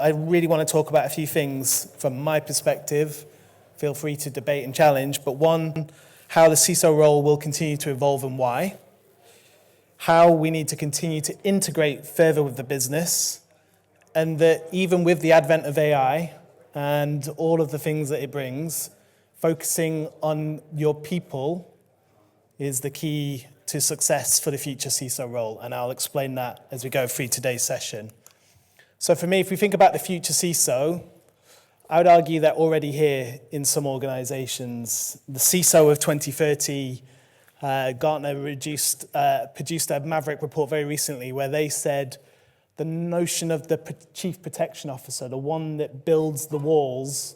I really want to talk about a few things from my perspective. Feel free to debate and challenge. But one, how the CISO role will continue to evolve and why. How we need to continue to integrate further with the business. And that even with the advent of AI and all of the things that it brings, focusing on your people is the key to success for the future CISO role. And I'll explain that as we go through today's session. So for me, if we think about the future CISO, I would argue that already here in some organizations, the CISO of 2030, Gartner produced a Maverick report very recently where they said the notion of the chief protection officer, the one that builds the walls,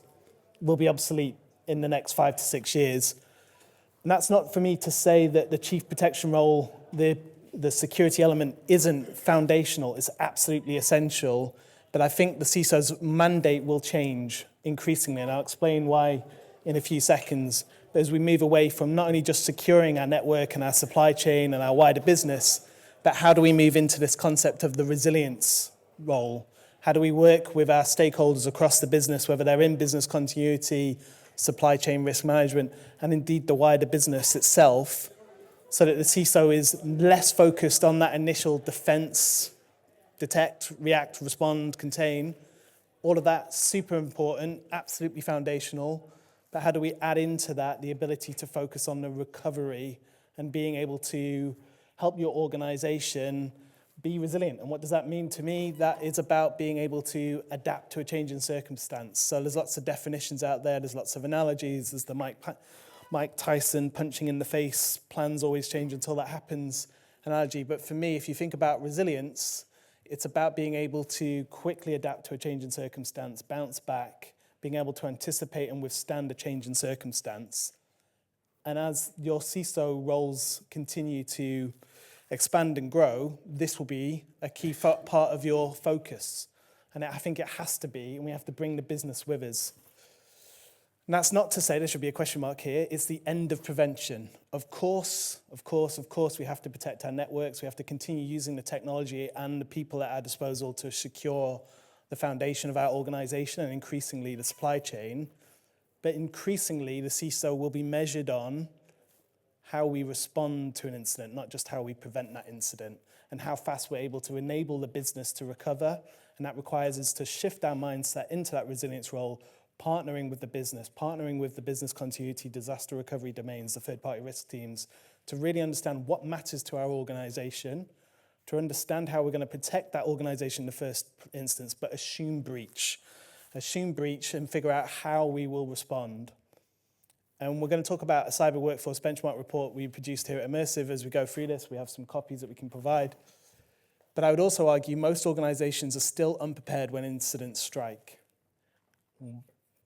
will be obsolete in the next 5 to 6 years. And that's not for me to say that the chief protection role, the security element isn't foundational, it's absolutely essential, but I think the CISO's mandate will change increasingly, and I'll explain why in a few seconds, as we move away from not only just securing our network and our supply chain and our wider business, but how do we move into this concept of the resilience role? How do we work with our stakeholders across the business, whether they're in business continuity, supply chain risk management, and indeed the wider business itself, so that the CISO is less focused on that initial defense, detect, react, respond, contain. All of that, super important, absolutely foundational. But how do we add into that the ability to focus on the recovery and being able to help your organization be resilient? And what does that mean to me? That is about being able to adapt to a change in circumstance. So there's lots of definitions out there. There's lots of analogies. There's the Mike Tyson punching in the face, plans always change until that happens analogy. But for me, if you think about resilience, it's about being able to quickly adapt to a change in circumstance, bounce back, being able to anticipate and withstand a change in circumstance. And as your CISO roles continue to expand and grow, this will be a key part of your focus. And I think it has to be, and we have to bring the business with us. And that's not to say there should be a question mark here. It's the end of prevention. Of course, we have to protect our networks. We have to continue using the technology and the people at our disposal to secure the foundation of our organization and increasingly the supply chain. But increasingly, the CISO will be measured on how we respond to an incident, not just how we prevent that incident, and how fast we're able to enable the business to recover. And that requires us to shift our mindset into that resilience role, partnering with the business continuity, disaster recovery domains, the third-party risk teams, to really understand what matters to our organization, to understand how we're going to protect that organization in the first instance, but assume breach and figure out how we will respond. And we're going to talk about a cyber workforce benchmark report we produced here at Immersive. As we go through this, we have some copies that we can provide. But I would also argue most organizations are still unprepared when incidents strike.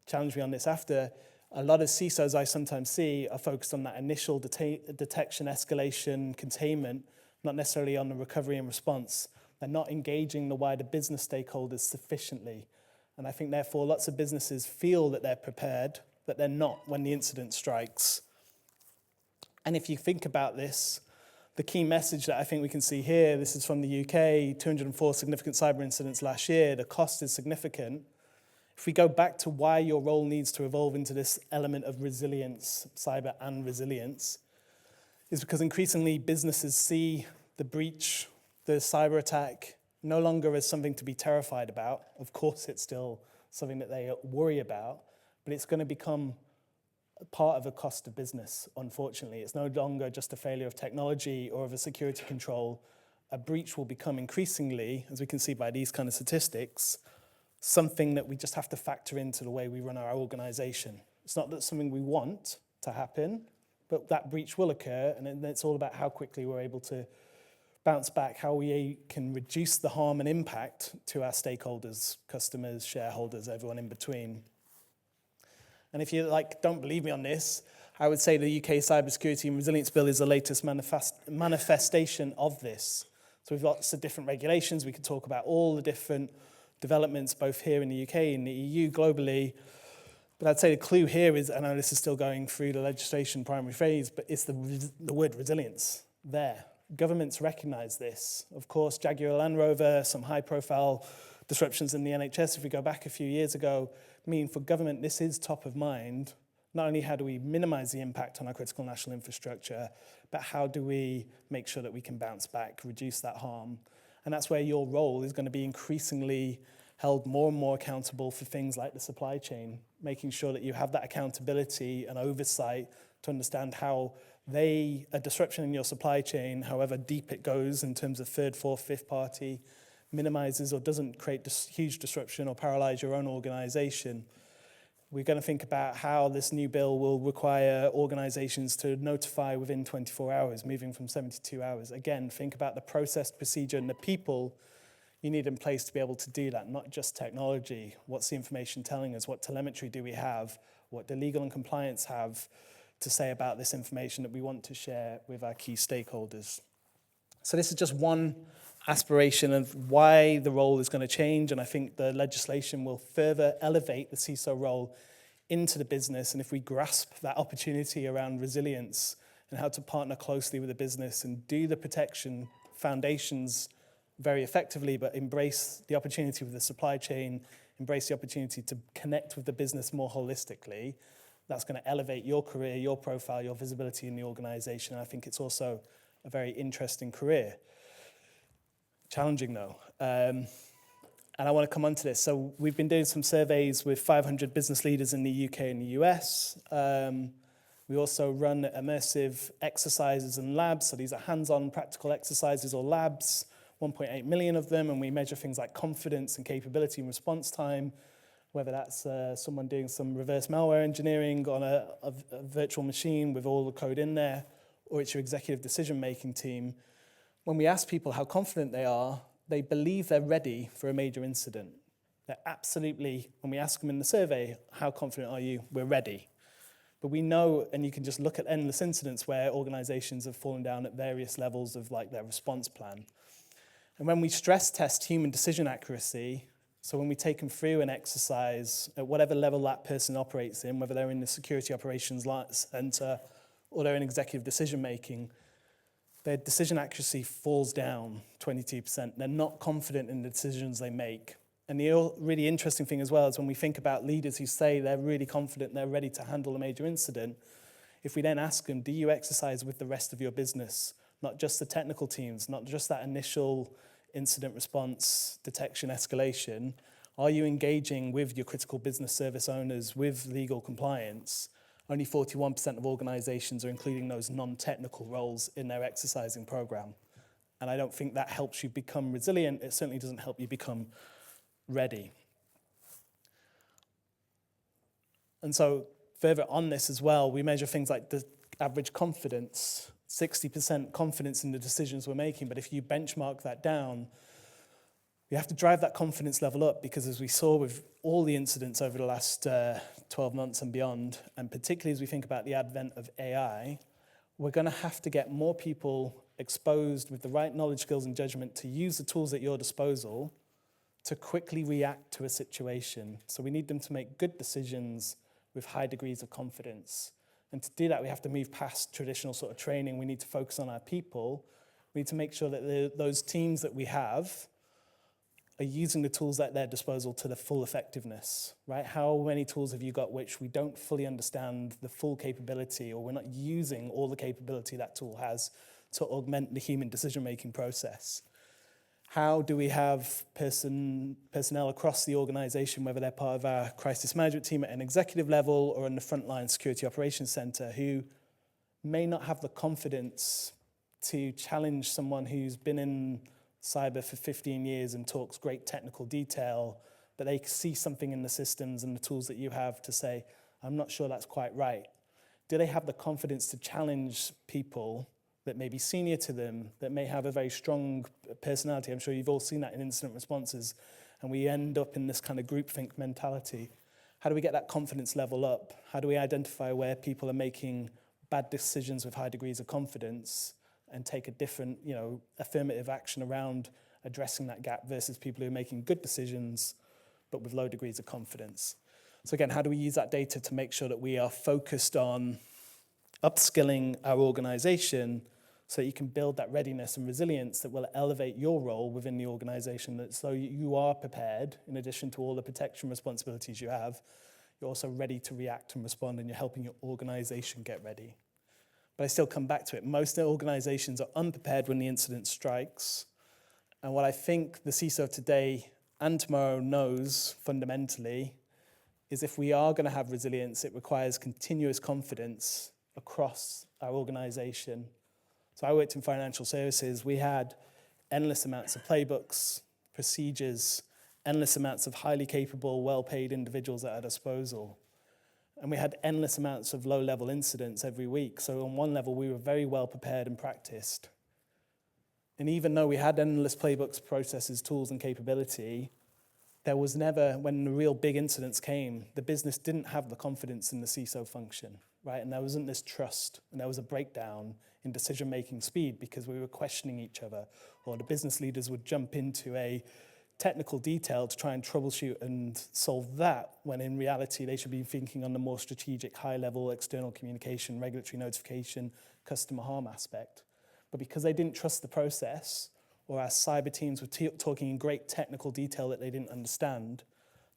Challenge me on this after. A lot of CISOs I sometimes see are focused on that initial detection, escalation, containment, not necessarily on the recovery and response. They're not engaging the wider business stakeholders sufficiently. And I think, therefore, lots of businesses feel that they're prepared, but they're not when the incident strikes. And if you think about this, the key message that I think we can see here, this is from the UK, 204 significant cyber incidents last year. The cost is significant. If we go back to why your role needs to evolve into this element of resilience, cyber and resilience, is because increasingly businesses see the breach, the cyber attack, no longer as something to be terrified about. Of course, it's still something that they worry about, but it's going to become part of a cost of business, unfortunately. It's no longer just a failure of technology or of a security control. A breach will become increasingly, as we can see by these kind of statistics, something that we just have to factor into the way we run our organization. It's not that something we want to happen, but that breach will occur, and then it's all about how quickly we're able to bounce back, how we can reduce the harm and impact to our stakeholders, customers, shareholders, everyone in between. And if you don't believe me on this, I would say the UK Cybersecurity and Resilience Bill is the latest manifestation of this. So we've got lots of different regulations. We could talk about all the different developments, both here in the UK, in the EU, globally. But I'd say the clue here is, I know this is still going through the legislation primary phase, but it's the word resilience there. Governments recognize this. Of course, Jaguar Land Rover, some high-profile disruptions in the NHS, if we go back a few years ago, mean for government this is top of mind. Not only how do we minimize the impact on our critical national infrastructure, but how do we make sure that we can bounce back, reduce that harm? And that's where your role is going to be increasingly held more and more accountable for things like the supply chain, making sure that you have that accountability and oversight to understand how a disruption in your supply chain, however deep it goes in terms of third, fourth, fifth party, minimizes or doesn't create this huge disruption or paralyze your own organization. We're going to think about how this new bill will require organizations to notify within 24 hours, moving from 72 hours. Again, think about the process, procedure, and the people you need in place to be able to do that, not just technology. What's the information telling us? What telemetry do we have? What do legal and compliance have to say about this information that we want to share with our key stakeholders? So this is just one aspiration of why the role is going to change, and I think the legislation will further elevate the CISO role into the business. And if we grasp that opportunity around resilience and how to partner closely with the business and do the protection foundations very effectively, but embrace the opportunity with the supply chain, embrace the opportunity to connect with the business more holistically, that's going to elevate your career, your profile, your visibility in the organization. And I think it's also a very interesting career. Challenging though. And I want to come on to this. So we've been doing some surveys with 500 business leaders in the UK and the US. We also run immersive exercises and labs. So these are hands-on practical exercises or labs, 1.8 million of them. And we measure things like confidence and capability and response time, whether that's someone doing some reverse malware engineering on a virtual machine with all the code in there, or it's your executive decision-making team. When we ask people how confident they are, they believe they're ready for a major incident. They're absolutely, when we ask them in the survey, how confident are you? We're ready. But we know, and you can just look at endless incidents where organizations have fallen down at various levels of like their response plan. And when we stress test human decision accuracy, so when we take them through an exercise at whatever level that person operates in, whether they're in the security operations center or they're in executive decision making, their decision accuracy falls down 22%. They're not confident in the decisions they make. And the really interesting thing as well is when we think about leaders who say they're really confident, they're ready to handle a major incident, if we then ask them, do you exercise with the rest of your business? Not just the technical teams, not just that initial incident response, detection, escalation. Are you engaging with your critical business service owners, with legal compliance? Only 41% of organizations are including those non-technical roles in their exercising program. And I don't think that helps you become resilient. It certainly doesn't help you become ready. And so further on this as well, we measure things like the average confidence, 60% confidence in the decisions we're making. But if you benchmark that down, we have to drive that confidence level up because as we saw with all the incidents over the last 12 months and beyond, and particularly as we think about the advent of AI, we're going to have to get more people exposed with the right knowledge, skills, and judgment to use the tools at your disposal to quickly react to a situation. So we need them to make good decisions with high degrees of confidence. And to do that, we have to move past traditional sort of training. We need to focus on our people. We need to make sure that those teams that we have are using the tools at their disposal to the full effectiveness, right? How many tools have you got which we don't fully understand the full capability, or we're not using all the capability that tool has to augment the human decision-making process? How do we have personnel across the organization, whether they're part of our crisis management team at an executive level or in the frontline security operations center, who may not have the confidence to challenge someone who's been in cyber for 15 years and talks great technical detail, but they see something in the systems and the tools that you have to say, I'm not sure that's quite right. Do they have the confidence to challenge people that may be senior to them, that may have a very strong personality? I'm sure you've all seen that in incident responses, and we end up in this kind of groupthink mentality. How do we get that confidence level up? How do we identify where people are making bad decisions with high degrees of confidence and take a different, affirmative action around addressing that gap versus people who are making good decisions but with low degrees of confidence? So again, how do we use that data to make sure that we are focused on upskilling our organization so you can build that readiness and resilience that will elevate your role within the organization, so you are prepared. In addition to all the protection responsibilities you have, you're also ready to react and respond, and you're helping your organization get ready. But I still come back to it. Most organizations are unprepared when the incident strikes. And what I think the CISO today and tomorrow knows fundamentally is if we are going to have resilience, it requires continuous confidence across our organization. So I worked in financial services. We had endless amounts of playbooks, procedures, endless amounts of highly capable, well-paid individuals at our disposal. And we had endless amounts of low-level incidents every week. So on one level, we were very well prepared and practiced. And even though we had endless playbooks, processes, tools, and capability, there was never, when the real big incidents came, the business didn't have the confidence in the CISO function, right? And there wasn't this trust, and there was a breakdown in decision-making speed because we were questioning each other, or the business leaders would jump into a technical detail to try and troubleshoot and solve that, when in reality they should be thinking on the more strategic, high-level external communication, regulatory notification, customer harm aspect. But because they didn't trust the process, or our cyber teams were talking in great technical detail that they didn't understand,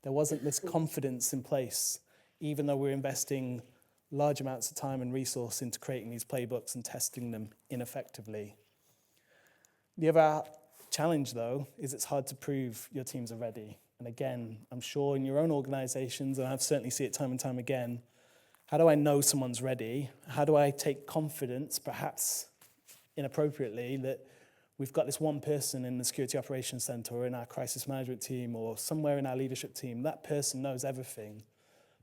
there wasn't this confidence in place, even though we're investing large amounts of time and resource into creating these playbooks and testing them ineffectively. The other challenge, though, is it's hard to prove your teams are ready. And again, I'm sure in your own organizations, and I've certainly seen it time and time again, how do I know someone's ready? How do I take confidence, perhaps inappropriately, that we've got this one person in the security operations center or in our crisis management team or somewhere in our leadership team, that person knows everything.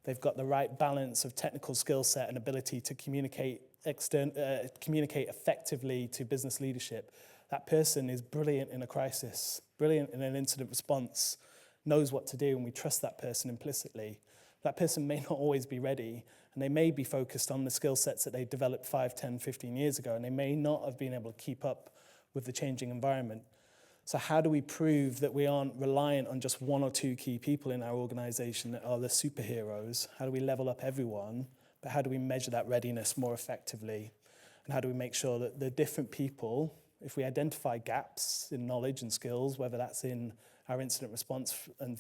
They've got the right balance of technical skill set and ability to communicate effectively to business leadership. That person is brilliant in a crisis, brilliant in an incident response, knows what to do, and we trust that person implicitly. That person may not always be ready, and they may be focused on the skill sets that they developed 5, 10, 15 years ago, and they may not have been able to keep up with the changing environment. So how do we prove that we aren't reliant on just one or two key people in our organization that are the superheroes? How do we level up everyone? But how do we measure that readiness more effectively? And how do we make sure that the different people, if we identify gaps in knowledge and skills, whether that's in our incident response and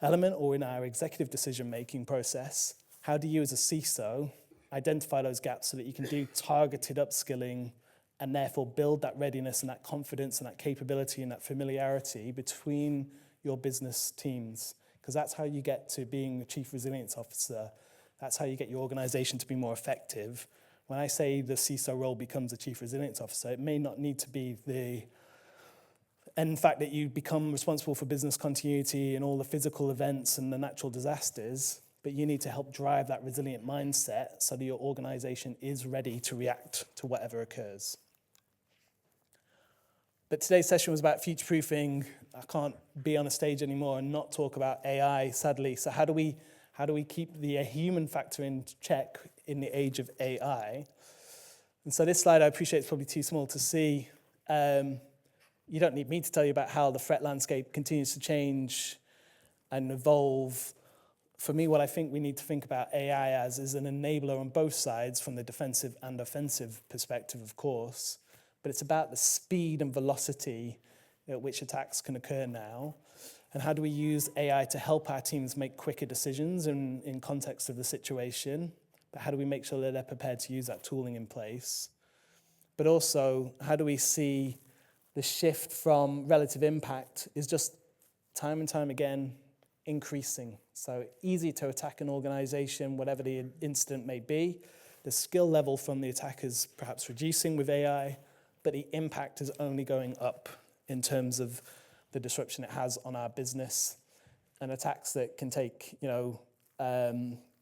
element or in our executive decision-making process, how do you as a CISO identify those gaps so that you can do targeted upskilling and therefore build that readiness and that confidence and that capability and that familiarity between your business teams? Because that's how you get to being a chief resilience officer. That's how you get your organization to be more effective. When I say the CISO role becomes a chief resilience officer, it may not need to be the end fact that you become responsible for business continuity and all the physical events and the natural disasters, but you need to help drive that resilient mindset so that your organization is ready to react to whatever occurs. But today's session was about future-proofing. I can't be on a stage anymore and not talk about AI, sadly. So how do we keep the human factor in check in the age of AI? And so this slide, I appreciate it's probably too small to see. You don't need me to tell you about how the threat landscape continues to change and evolve. For me, what I think we need to think about AI as is an enabler on both sides, from the defensive and offensive perspective, of course. But it's about the speed and velocity at which attacks can occur now. And how do we use AI to help our teams make quicker decisions in context of the situation? But how do we make sure that they're prepared to use that tooling in place? But also, how do we see the shift from relative impact is just time and time again increasing? So easy to attack an organization, whatever the incident may be. The skill level from the attackers perhaps reducing with AI, but the impact is only going up in terms of the disruption it has on our business. And attacks that can take,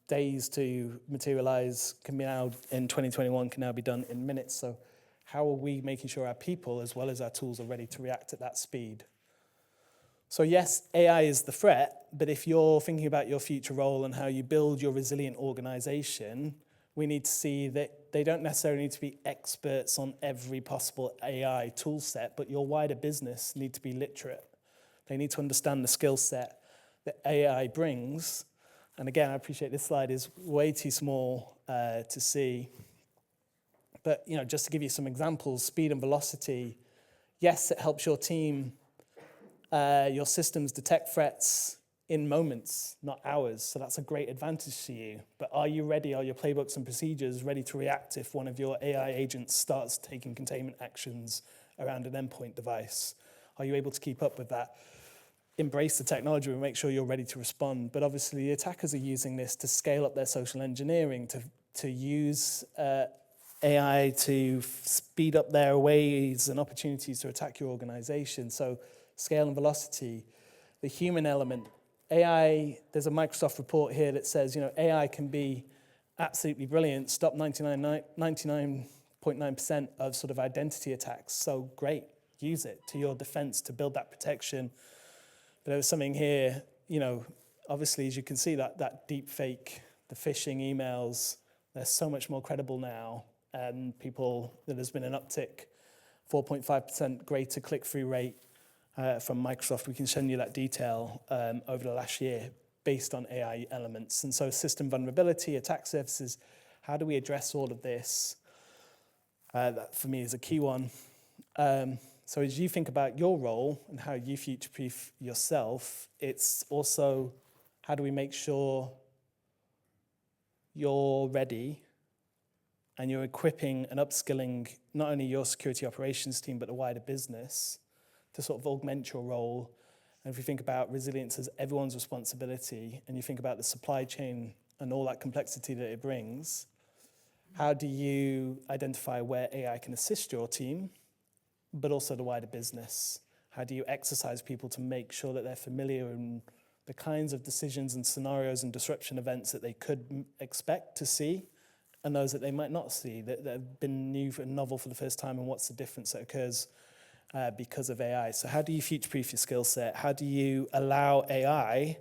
days to materialize can be now in 2021 can now be done in minutes. So how are we making sure our people, as well as our tools, are ready to react at that speed? So yes, AI is the threat, but if you're thinking about your future role and how you build your resilient organization, we need to see that they don't necessarily need to be experts on every possible AI tool set, but your wider business need to be literate. They need to understand the skill set that AI brings. And again, I appreciate this slide is way too small to see. But just to give you some examples, speed and velocity. Yes, it helps your team, your systems detect threats in moments, not hours. So that's a great advantage to you. But are you ready? Are your playbooks and procedures ready to react if one of your AI agents starts taking containment actions around an endpoint device? Are you able to keep up with that? Embrace the technology and make sure you're ready to respond. But obviously, the attackers are using this to scale up their social engineering, to use AI to speed up their ways and opportunities to attack your organization. So scale and velocity. The human element. AI, there's a Microsoft report here that says, AI can be absolutely brilliant, stop 99.9% of sort of identity attacks. So great, use it to your defense to build that protection. But there was something here, obviously, as you can see, that deep fake, the phishing emails, they're so much more credible now. And there's been an uptick, 4.5% greater click-through rate from Microsoft. We can send you that detail over the last year based on AI elements. And so system vulnerability, attack surfaces, how do we address all of this? That, for me, is a key one. So as you think about your role and how you future-proof yourself, it's also how do we make sure you're ready and you're equipping and upskilling not only your security operations team, but the wider business to sort of augment your role. And if you think about resilience as everyone's responsibility, and you think about the supply chain and all that complexity that it brings, how do you identify where AI can assist your team, but also the wider business? How do you exercise people to make sure that they're familiar in the kinds of decisions and scenarios and disruption events that they could expect to see, and those that they might not see, that have been new and novel for the first time, and what's the difference that occurs because of AI? So how do you future-proof your skill set? How do you allow AI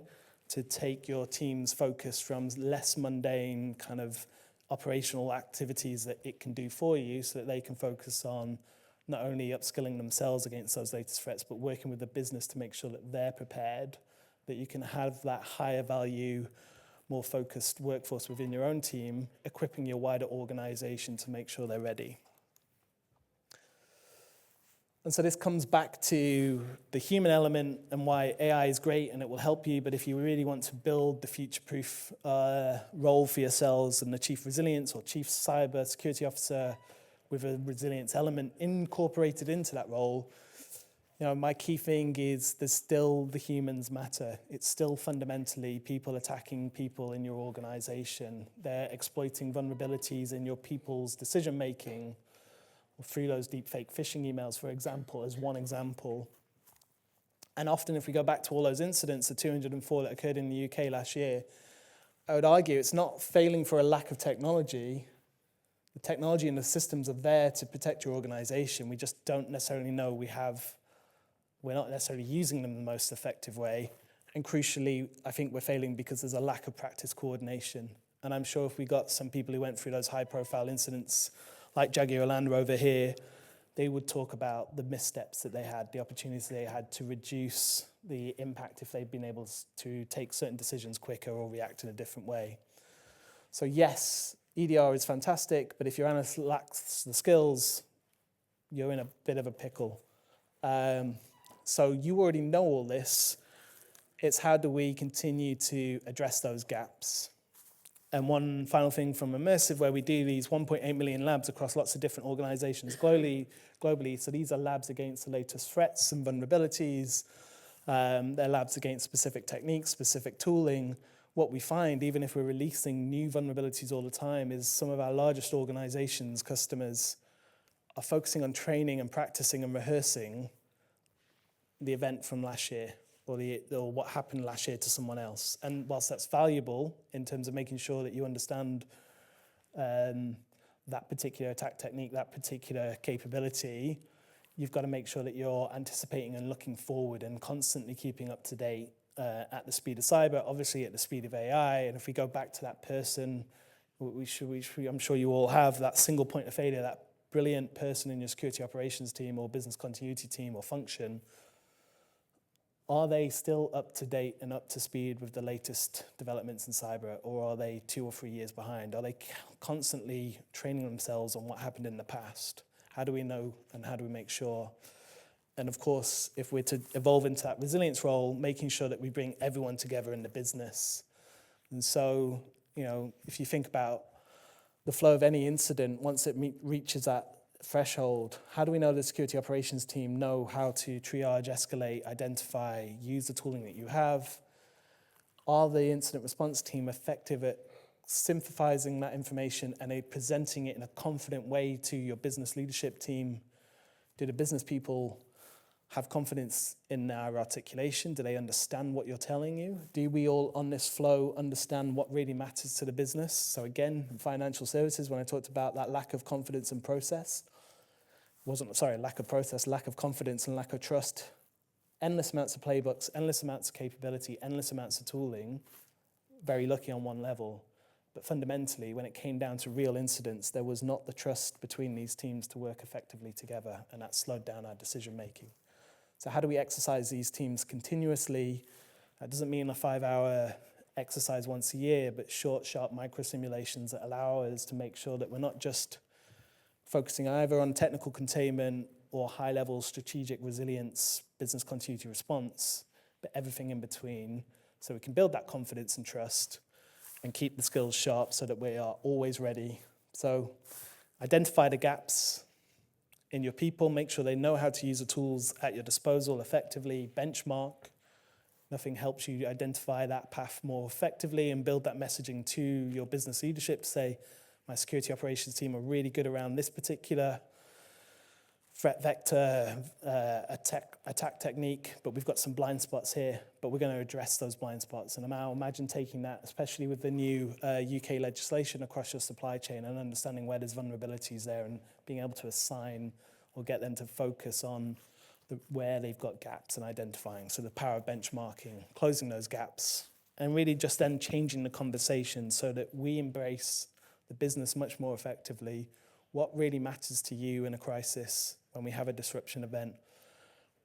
to take your team's focus from less mundane kind of operational activities that it can do for you so that they can focus on not only upskilling themselves against those latest threats, but working with the business to make sure that they're prepared, that you can have that higher value, more focused workforce within your own team, equipping your wider organization to make sure they're ready. And so this comes back to the human element and why AI is great and it will help you, but if you really want to build the future-proof role for yourselves and the chief resilience or chief cyber security officer with a resilience element incorporated into that role, my key thing is there's still the humans matter. It's still fundamentally people attacking people in your organization. They're exploiting vulnerabilities in your people's decision-making through those deep fake phishing emails, for example, as one example. And often if we go back to all those incidents, the 204 that occurred in the UK last year, I would argue it's not failing for a lack of technology. The technology and the systems are there to protect your organization. We just don't necessarily know we're not necessarily using them in the most effective way. And crucially, I think we're failing because there's a lack of practice coordination. And I'm sure if we got some people who went through those high-profile incidents, like Jaguar Land Rover here, they would talk about the missteps that they had, the opportunities they had to reduce the impact if they'd been able to take certain decisions quicker or react in a different way. So yes, EDR is fantastic, but if your analyst lacks the skills, you're in a bit of a pickle. So you already know all this. It's how do we continue to address those gaps? And one final thing from Immersive, where we do these 1.8 million labs across lots of different organizations globally. So these are labs against the latest threats and vulnerabilities. They're labs against specific techniques, specific tooling. What we find, even if we're releasing new vulnerabilities all the time, is some of our largest organizations, customers, are focusing on training and practicing and rehearsing the event from last year, or what happened last year to someone else. And whilst that's valuable in terms of making sure that you understand that particular attack technique, that particular capability, you've got to make sure that you're anticipating and looking forward and constantly keeping up to date at the speed of cyber, obviously at the speed of AI. And if we go back to that person, I'm sure you all have that single point of failure, that brilliant person in your security operations team or business continuity team or function. Are they still up to date and up to speed with the latest developments in cyber, or are they 2 or 3 years behind? Are they constantly training themselves on what happened in the past? How do we know and how do we make sure? And of course, if we're to evolve into that resilience role, making sure that we bring everyone together in the business. And so, if you think about the flow of any incident, once it reaches that threshold, how do we know the security operations team know how to triage, escalate, identify, use the tooling that you have? Are the incident response team effective at synthesizing that information and presenting it in a confident way to your business leadership team? Do the business people have confidence in our articulation? Do they understand what you're telling you? Do we all on this flow understand what really matters to the business? So again, in financial services, when I talked about that lack of confidence and process, lack of process, lack of confidence and lack of trust, endless amounts of playbooks, endless amounts of capability, endless amounts of tooling, very lucky on one level. But fundamentally, when it came down to real incidents, there was not the trust between these teams to work effectively together, and that slowed down our decision making. So how do we exercise these teams continuously? That doesn't mean a 5-hour exercise once a year, but short, sharp micro simulations that allow us to make sure that we're not just focusing either on technical containment or high-level strategic resilience, business continuity response, but everything in between, so we can build that confidence and trust and keep the skills sharp so that we are always ready. So identify the gaps in your people, make sure they know how to use the tools at your disposal effectively, benchmark. Nothing helps you identify that path more effectively and build that messaging to your business leadership. Say, my security operations team are really good around this particular threat vector, attack technique, but we've got some blind spots here, but we're going to address those blind spots. And now imagine taking that, especially with the new UK legislation across your supply chain and understanding where there's vulnerabilities there and being able to assign or get them to focus on where they've got gaps and identifying. So the power of benchmarking, closing those gaps, and really just then changing the conversation so that we embrace the business much more effectively. What really matters to you in a crisis when we have a disruption event?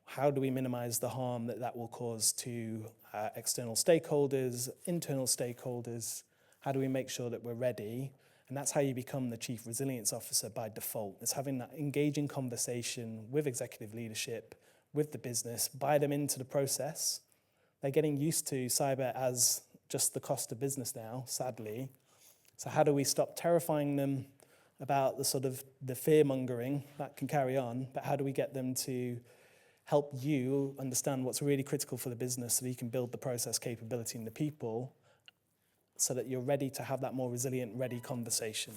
How do we minimize the harm that will cause to external stakeholders, internal stakeholders? How do we make sure that we're ready? And that's how you become the chief resilience officer by default. It's having that engaging conversation with executive leadership, with the business, buy them into the process. They're getting used to cyber as just the cost of business now, sadly. So how do we stop terrifying them about the fear-mongering that can carry on, but how do we get them to help you understand what's really critical for the business so that you can build the process capability in the people so that you're ready to have that more resilient, ready conversation.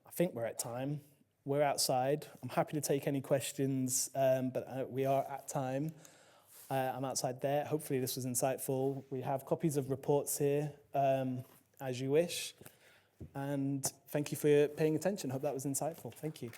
I think we're at time. We're outside. I'm happy to take any questions, but we are at time. I'm outside there. Hopefully this was insightful. We have copies of reports here, as you wish. And thank you for paying attention. Hope that was insightful. Thank you.